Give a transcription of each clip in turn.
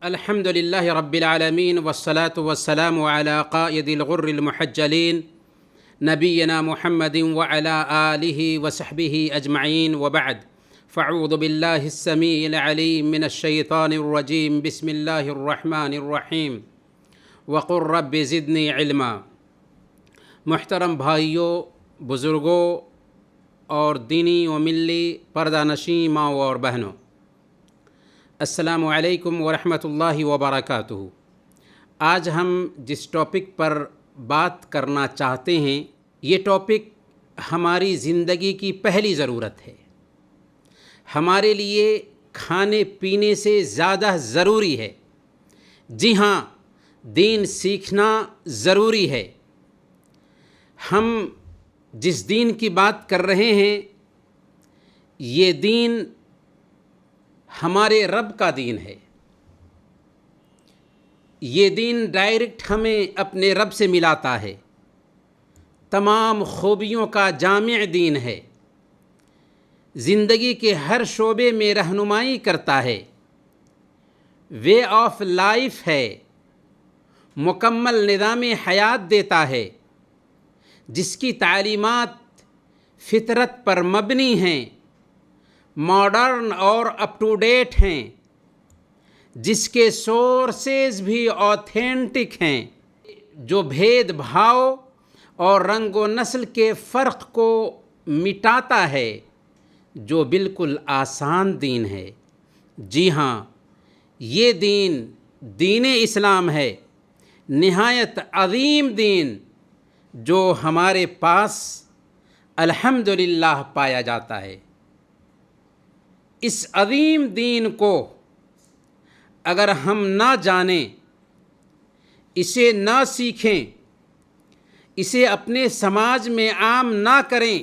الحمد لله رب العالمين والصلاة والسلام على قائد الغر المحجلين نبينا محمد وعلى آله وصحبه أجمعين وبعد فاعوذ بالله السميع العليم من الشيطان الرجيم بسم الله الرحمن الرحيم وقل رب زدني علما۔ محترم بھائیوں، بزرگوں اور دینی و ملی پردہ نشین ماؤں اور بہنوں، السلام علیکم ورحمۃ اللہ وبرکاتہ۔ آج ہم جس ٹاپک پر بات کرنا چاہتے ہیں، یہ ٹاپک ہماری زندگی کی پہلی ضرورت ہے، ہمارے لیے کھانے پینے سے زیادہ ضروری ہے۔ جی ہاں، دین سیکھنا ضروری ہے۔ ہم جس دین کی بات کر رہے ہیں، یہ دین ہمارے رب کا دین ہے۔ یہ دین ڈائریکٹ ہمیں اپنے رب سے ملاتا ہے، تمام خوبیوں کا جامع دین ہے، زندگی کے ہر شعبے میں رہنمائی کرتا ہے، وے آف لائف ہے، مکمل نظام حیات دیتا ہے، جس کی تعلیمات فطرت پر مبنی ہیں، ماڈرن اور اپ ٹو ڈیٹ ہیں، جس کے سورسز بھی آتھینٹک ہیں، جو بھید بھاؤ اور رنگ و نسل کے فرق کو مٹاتا ہے، جو بالکل آسان دین ہے۔ جی ہاں، یہ دین دین اسلام ہے، نہایت عظیم دین، جو ہمارے پاس الحمدللہ پایا جاتا ہے۔ اس عظیم دین کو اگر ہم نہ جانیں، اسے نہ سیکھیں، اسے اپنے سماج میں عام نہ کریں،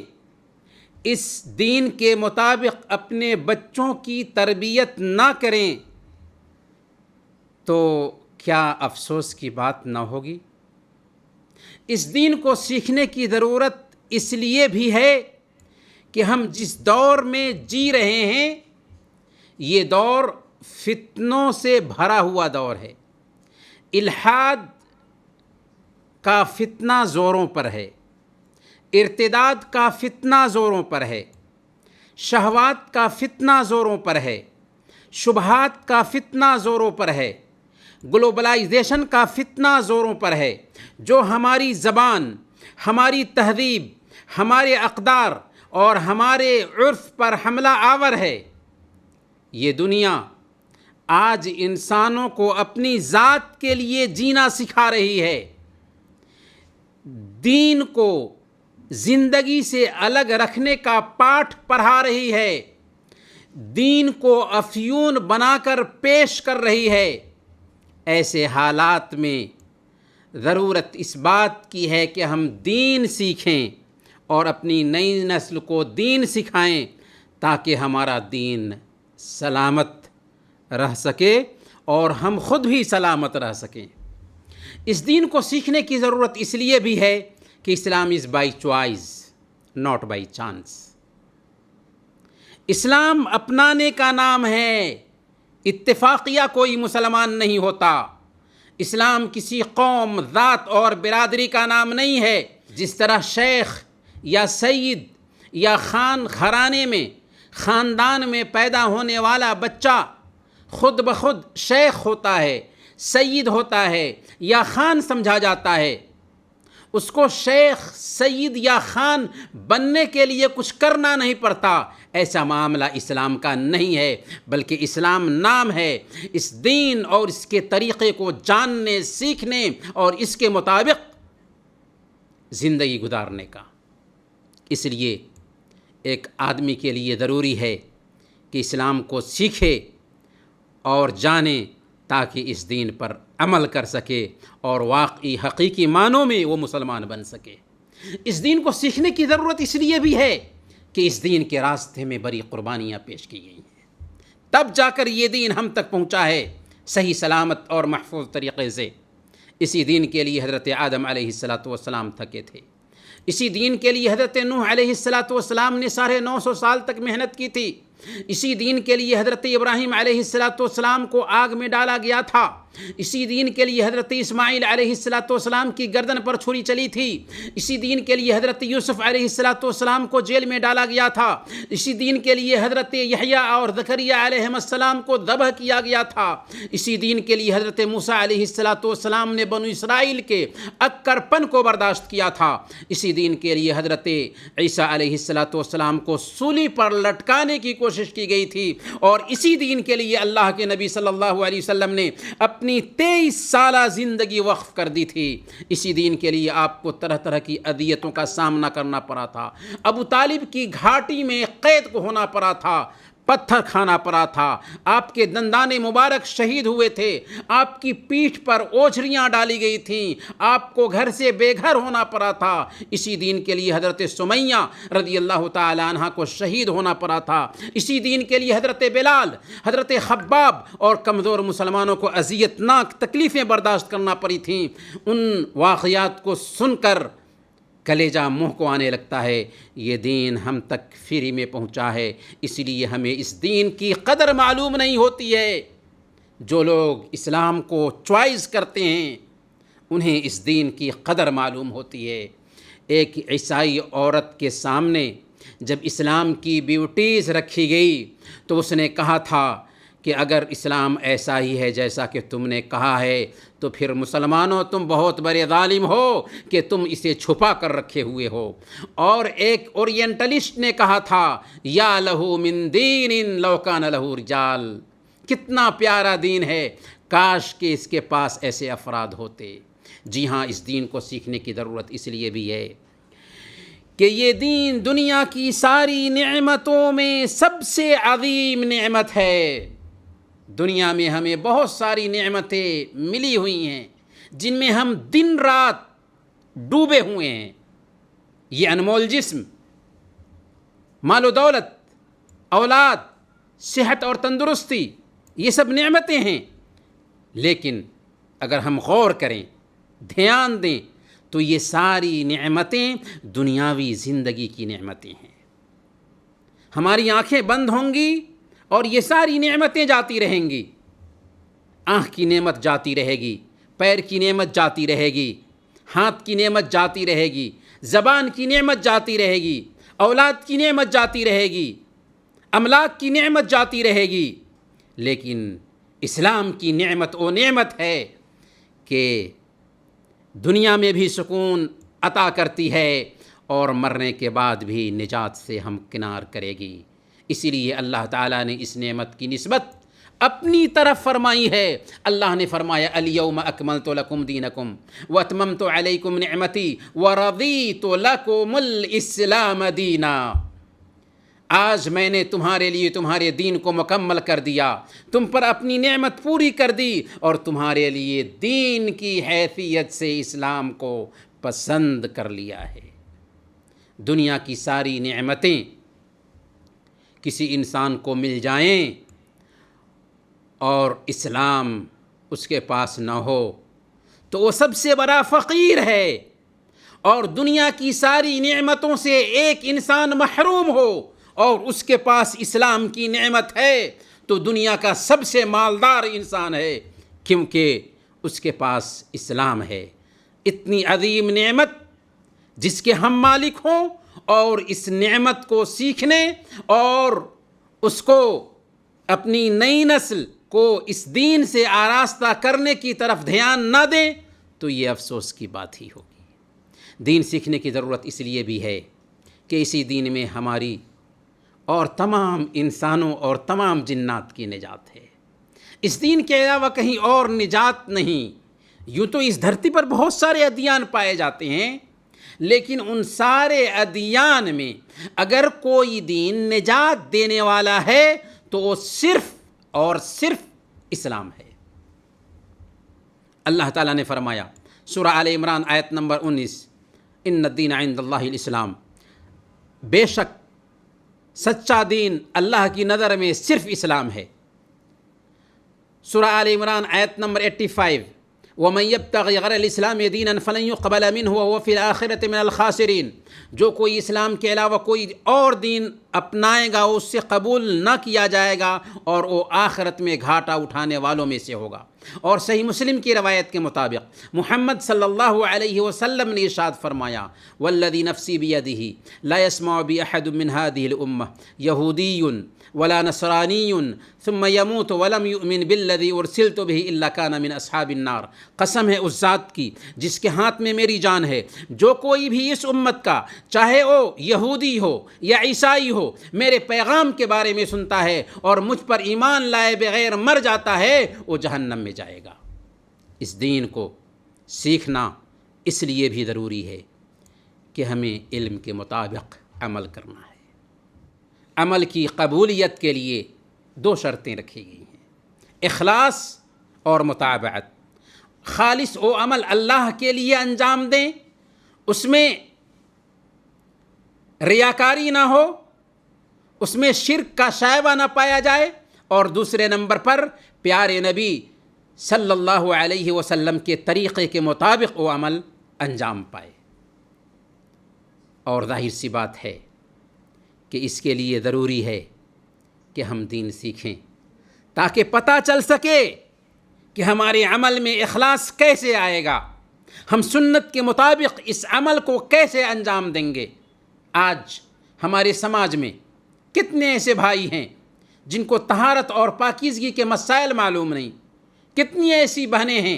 اس دین کے مطابق اپنے بچوں کی تربیت نہ کریں، تو کیا افسوس کی بات نہ ہوگی؟ اس دین کو سیکھنے کی ضرورت اس لیے بھی ہے کہ ہم جس دور میں جی رہے ہیں، یہ دور فتنوں سے بھرا ہوا دور ہے۔ الحاد کا فتنہ زوروں پر ہے، ارتداد کا فتنہ زوروں پر ہے، شہوات کا فتنہ زوروں پر ہے، شبہات کا فتنہ زوروں پر ہے، گلوبلائزیشن کا فتنہ زوروں پر ہے، جو ہماری زبان، ہماری تہذیب، ہمارے اقدار اور ہمارے عرف پر حملہ آور ہے۔ یہ دنیا آج انسانوں کو اپنی ذات کے لیے جینا سکھا رہی ہے، دین کو زندگی سے الگ رکھنے کا پاٹھ پڑھا رہی ہے، دین کو افیون بنا کر پیش کر رہی ہے۔ ایسے حالات میں ضرورت اس بات کی ہے کہ ہم دین سیکھیں اور اپنی نئی نسل کو دین سکھائیں، تاکہ ہمارا دین سلامت رہ سکے اور ہم خود بھی سلامت رہ سکیں۔ اس دین کو سیکھنے کی ضرورت اس لیے بھی ہے کہ Islam is by choice not by chance. اسلام اپنانے کا نام ہے، اتفاقیہ کوئی مسلمان نہیں ہوتا۔ اسلام کسی قوم، ذات اور برادری کا نام نہیں ہے۔ جس طرح شیخ یا سید یا خان گھرانے میں، خاندان میں پیدا ہونے والا بچہ خود بخود شیخ ہوتا ہے، سید ہوتا ہے یا خان سمجھا جاتا ہے، اس کو شیخ، سید یا خان بننے کے لیے کچھ کرنا نہیں پڑتا۔ ایسا معاملہ اسلام کا نہیں ہے، بلکہ اسلام نام ہے اس دین اور اس کے طریقے کو جاننے، سیکھنے اور اس کے مطابق زندگی گزارنے کا۔ اس لیے ایک آدمی کے لیے ضروری ہے کہ اسلام کو سیکھے اور جانے، تاکہ اس دین پر عمل کر سکے اور واقعی حقیقی معنوں میں وہ مسلمان بن سکے۔ اس دین کو سیکھنے کی ضرورت اس لیے بھی ہے کہ اس دین کے راستے میں بڑی قربانیاں پیش کی گئی ہیں، تب جا کر یہ دین ہم تک پہنچا ہے صحیح سلامت اور محفوظ طریقے سے۔ اسی دین کے لیے حضرت آدم علیہ السلام تھکے تھے، اسی دین کے لیے حضرت نوح علیہ السلام نے 950 سال تک محنت کی تھی. اسی دین کے لیے حضرت ابراہیم علیہ السلام کو آگ میں ڈالا گیا تھا. اسی دین کے لیے حضرت اسماعیل علیہ السلام کی گردن پر چھری چلی تھی. اسی دین کے لیے حضرت یوسف علیہ السلام کو جیل میں ڈالا گیا تھا. اسی دین کے لیے حضرت یحییٰ اور زکریا علیہ السلام کو ذبح کیا گیا تھا. اسی دین کے لیے حضرت موسیٰ علیہ السلام نے بنو اسرائیل کے اکڑ پن کو برداشت کیا تھا. اسی دین کے لیے حضرت عیسیٰ علیہ السلام کو سولی پر لٹکانے کی کوشش کی گئی تھی. اور اسی دین کے لیے اللہ کے نبی صلی اللہ علیہ وسلم نے اپنی 23 سالہ زندگی وقف کر دی تھی. اسی دین کے لیے آپ کو طرح طرح کی اذیتوں کا سامنا کرنا پڑا تھا. ابو طالب کی گھاٹی میں قید کو ہونا پڑا تھا، پتھر کھانا پڑا تھا، آپ کے دندان مبارک شہید ہوئے تھے، آپ کی پیٹھ پر اوجھریاں ڈالی گئی تھیں، آپ کو گھر سے بے گھر ہونا پڑا تھا. اسی دین کے لیے حضرت سمیہ رضی اللہ تعالی عنہ کو شہید ہونا پڑا تھا. اسی دین کے لیے حضرت بلال، حضرت خباب اور کمزور مسلمانوں کو اذیت ناک تکلیفیں برداشت کرنا پڑی تھیں. ان واقعات کو سن کر کلیجہ منہ کو آنے لگتا ہے. یہ دین ہم تک فری میں پہنچا ہے، اس لیے ہمیں اس دین کی قدر معلوم نہیں ہوتی ہے. جو لوگ اسلام کو چوائس کرتے ہیں انہیں اس دین کی قدر معلوم ہوتی ہے. ایک عیسائی عورت کے سامنے جب اسلام کی بیوٹیز رکھی گئی تو اس نے کہا تھا کہ اگر اسلام ایسا ہی ہے جیسا کہ تم نے کہا ہے تو پھر مسلمانوں تم بہت بڑے ظالم ہو کہ تم اسے چھپا کر رکھے ہوئے ہو. اور ایک اورینٹلسٹ نے کہا تھا یا لہو من دین لو کان لہو رجال، کتنا پیارا دین ہے، کاش کہ اس کے پاس ایسے افراد ہوتے. جی ہاں، اس دین کو سیکھنے کی ضرورت اس لیے بھی ہے کہ یہ دین دنیا کی ساری نعمتوں میں سب سے عظیم نعمت ہے. دنیا میں ہمیں بہت ساری نعمتیں ملی ہوئی ہیں جن میں ہم دن رات ڈوبے ہوئے ہیں. یہ انمول جسم، مال و دولت، اولاد، صحت اور تندرستی، یہ سب نعمتیں ہیں. لیکن اگر ہم غور کریں، دھیان دیں تو یہ ساری نعمتیں دنیاوی زندگی کی نعمتیں ہیں. ہماری آنکھیں بند ہوں گی اور یہ ساری نعمتیں جاتی رہیں گی. آنکھ کی نعمت جاتی رہے گی، پیر کی نعمت جاتی رہے گی، ہاتھ کی نعمت جاتی رہے گی، زبان کی نعمت جاتی رہے گی، اولاد کی نعمت جاتی رہے گی، املاک کی نعمت جاتی رہے گی. لیکن اسلام کی نعمت وہ نعمت ہے کہ دنیا میں بھی سکون عطا کرتی ہے اور مرنے کے بعد بھی نجات سے ہمکنار کرے گی. اسی لیے اللہ تعالیٰ نے اس نعمت کی نسبت اپنی طرف فرمائی ہے. اللہ نے فرمایا الیوم اکملت لکم دینکم واتممت علیکم نعمتی ورضیت لکم الاسلام دینا. آج میں نے تمہارے لیے تمہارے دین کو مکمل کر دیا، تم پر اپنی نعمت پوری کر دی اور تمہارے لیے دین کی حیثیت سے اسلام کو پسند کر لیا ہے. دنیا کی ساری نعمتیں کسی انسان کو مل جائیں اور اسلام اس کے پاس نہ ہو تو وہ سب سے بڑا فقیر ہے. اور دنیا کی ساری نعمتوں سے ایک انسان محروم ہو اور اس کے پاس اسلام کی نعمت ہے تو دنیا کا سب سے مالدار انسان ہے، کیونکہ اس کے پاس اسلام ہے. اتنی عظیم نعمت جس کے ہم مالک ہوں اور اس نعمت کو سیکھنے اور اس کو اپنی نئی نسل کو اس دین سے آراستہ کرنے کی طرف دھیان نہ دیں تو یہ افسوس کی بات ہی ہوگی. دین سیکھنے کی ضرورت اس لیے بھی ہے کہ اسی دین میں ہماری اور تمام انسانوں اور تمام جنات کی نجات ہے. اس دین کے علاوہ کہیں اور نجات نہیں. یوں تو اس دھرتی پر بہت سارے ادیان پائے جاتے ہیں، لیکن ان سارے ادیان میں اگر کوئی دین نجات دینے والا ہے تو وہ صرف اور صرف اسلام ہے. اللہ تعالیٰ نے فرمایا سورہ آل عمران آیت نمبر 19، ان الدین عند اللہ الاسلام، بے شک سچا دین اللہ کی نظر میں صرف اسلام ہے. سورہ آل عمران آیت نمبر 85، وَمَن يَبْتَغِ غَيْرَ الْإِسْلَامِ دِينًا فَلَن يُقْبَلَ مِنْهُ وَهُوَ فِي الْآخِرَةِ مِنَ الْخَاسِرِينَ، جو کوئی اسلام کے علاوہ کوئی اور دین اپنائے گا اس سے قبول نہ کیا جائے گا اور وہ آخرت میں گھاٹا اٹھانے والوں میں سے ہوگا۔ اور صحیح مسلم کی روایت کے مطابق محمد صلی اللہ علیہ وسلم نے ارشاد فرمایا، والذی نفسی بیدہ لا یسمع بی احد من هذه الامة یہودی ولا نصرانی ثم يموت ولم يؤمن بالذی ارسلت به الا كان من اصحاب النار۔ قسم ہے اس ذات کی جس کے ہاتھ میں میری جان ہے، جو کوئی بھی اس امت کا چاہے وہ یہودی ہو یا عیسائی ہو میرے پیغام کے بارے میں سنتا ہے اور مجھ پر ایمان لائے بغیر مر جاتا ہے وہ جہنم میں جائے گا۔ اس دین کو سیکھنا اس لیے بھی ضروری ہے کہ ہمیں علم کے مطابق عمل کرنا ہے۔ عمل کی قبولیت کے لیے 2 شرطیں رکھی گئی ہیں، اخلاص اور متابعت۔ خالص وہ عمل اللہ کے لیے انجام دیں، اس میں ریاکاری نہ ہو، اس میں شرک کا شائبہ نہ پایا جائے، اور دوسرے نمبر پر پیارے نبی صلی اللہ علیہ وسلم کے طریقے کے مطابق وہ عمل انجام پائے۔ اور ظاہر سی بات ہے کہ اس کے لیے ضروری ہے کہ ہم دین سیکھیں تاکہ پتہ چل سکے کہ ہمارے عمل میں اخلاص کیسے آئے گا، ہم سنت کے مطابق اس عمل کو کیسے انجام دیں گے۔ آج ہمارے سماج میں کتنے ایسے بھائی ہیں جن کو طہارت اور پاکیزگی کے مسائل معلوم نہیں، کتنی ایسی بہنیں ہیں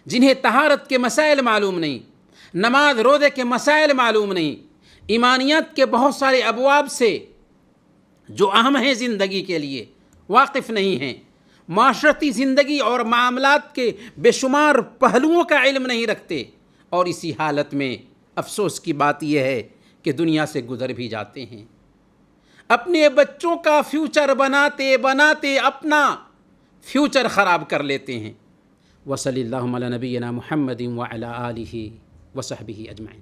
جنہیں طہارت کے مسائل معلوم نہیں، نماز روزے کے مسائل معلوم نہیں، ایمانیات کے بہت سارے ابواب سے جو اہم ہیں زندگی کے لیے واقف نہیں ہیں، معاشرتی زندگی اور معاملات کے بے شمار پہلوؤں کا علم نہیں رکھتے، اور اسی حالت میں افسوس کی بات یہ ہے کہ دنیا سے گزر بھی جاتے ہیں، اپنے بچوں کا فیوچر بناتے بناتے اپنا فیوچر خراب کر لیتے ہیں۔ وصلی اللہ علی نبینا محمد وعلی آلہ وصحبہ اجمعین۔